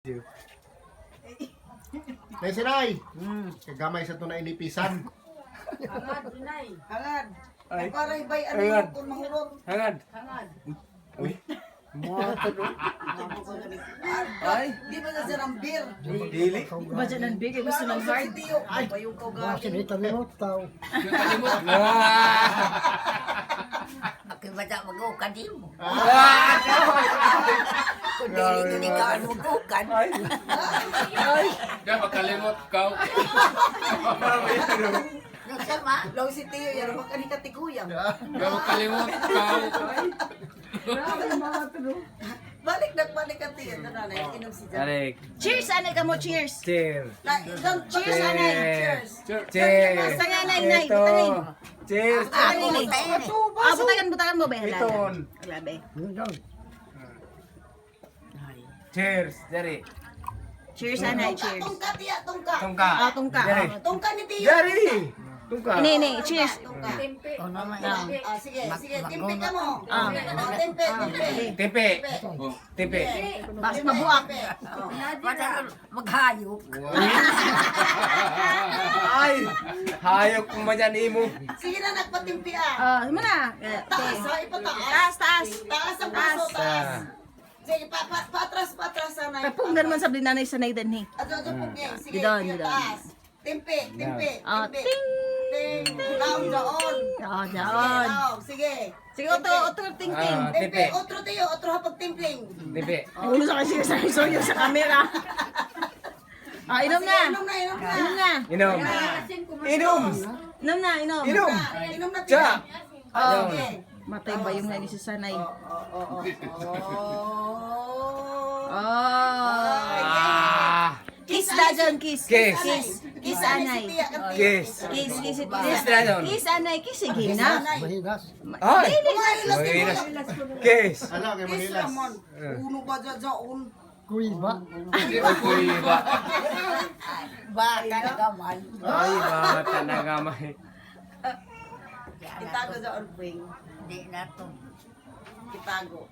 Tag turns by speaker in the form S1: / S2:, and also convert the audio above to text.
S1: Nay sinay. Kagamay sa tunay inipisan.
S2: Hangad, Inay.
S3: Hangad.
S4: Ay.
S3: Paray bay ano
S4: Hangad.
S3: yung kung mahurot.
S4: Hangad.
S2: Hangad.
S4: Uy. Mga tanong.
S3: Ay, di ba na siya ng beer?
S4: Dili.
S2: Ba dyan ang big? Gusto ng hard?
S3: Si Tio. Ay, bayong kau galing.
S5: Baca mag-ukadim.
S4: Ah!
S5: Kung dili ko ni kawan mag-ukad.
S4: Ay. Ay.
S6: Kaya makalimot ka.
S5: No sama.
S3: Law si Tio, yan ang kanikatiguyan.
S6: Kaya makalimot ka.
S3: Balik na balik ka Tio. Nanay, inom si Jan.
S4: Tarik.
S2: Cheers, anay ka mo, cheers.
S4: Cheer.
S3: Cheers, anay. Cheers.
S4: Cheers.
S2: Basta nga, nay, nay,
S4: Ito.
S2: butangin.
S4: Cheers.
S5: Ako magtayin eh.
S2: Ah, butagan mo ba?
S4: Iton.
S2: Labi.
S4: Cheers. Dari.
S2: Cheers, anay, cheers.
S3: Tungka, Tia, tungka.
S4: Tungka.
S2: Ah, tungka.
S4: Dari.
S3: Tungka ni Tio.
S4: Dari. Tungka.
S2: Ini, cheers.
S3: Tungka.
S5: O naman.
S3: Ah, sige, sige. Timpi ka mo.
S2: Ah.
S3: Timpi, timpi.
S4: Tipi. Tipi.
S2: Bakit mabuak?
S5: Baca maghayop.
S4: Ay. Hayop kung madyan imo.
S3: Sige na, nagpatimpi ah.
S2: Ah, mo na.
S3: Taas, ha? Ipataas.
S2: Taas, taas.
S3: Taas ang puso, taas.
S4: Ah.
S3: Sige, patras sana.
S2: Kapunggan man sa blinanay sa naidan ni.
S3: Ato, pugay. Sige,
S2: Didon,
S3: sige,
S2: didon.
S3: taas. Timpi, timpi,
S2: Ah,
S3: timpi.
S2: ting.
S3: Ting. Laon, daon.
S2: Ah,
S3: Sige,
S2: daon.
S3: laon. Sige.
S2: Sige, otro ting-ting.
S4: Ah,
S3: Timpi,
S4: tipi.
S3: otro tayo, otro hapag timpling.
S4: Tipi.
S2: Ulo sa kasi sa isoyo sa camera. Ah, inom na.
S3: Inom na, inom na.
S2: Inom na.
S4: Inom. Inom.
S2: Inom na, inom.
S4: Inom.
S3: Inom na,
S4: Tsa.
S3: Oh, sige.
S2: Matay ba yung nani sa sanay?
S3: Oh.
S2: Oh.
S4: Ah.
S2: Kiss na dyan, kiss.
S4: Kiss.
S2: Kiss. Kiss, anay.
S4: Kiss.
S2: Kiss, kiss,
S4: Kiss na dyan.
S2: Kiss, anay. Kiss, sige na.
S4: Ay.
S3: Mahilas
S4: Mahilas. Kiss.
S1: Ala kay
S3: Kiss
S1: Manilas.
S3: Ramon. Uno ba dyan dyan?
S4: Uy ba?
S5: Baka na gamal.
S4: Ay bata na gamay.
S3: Itago dyan, Pring.
S5: Di na to.
S3: Itago.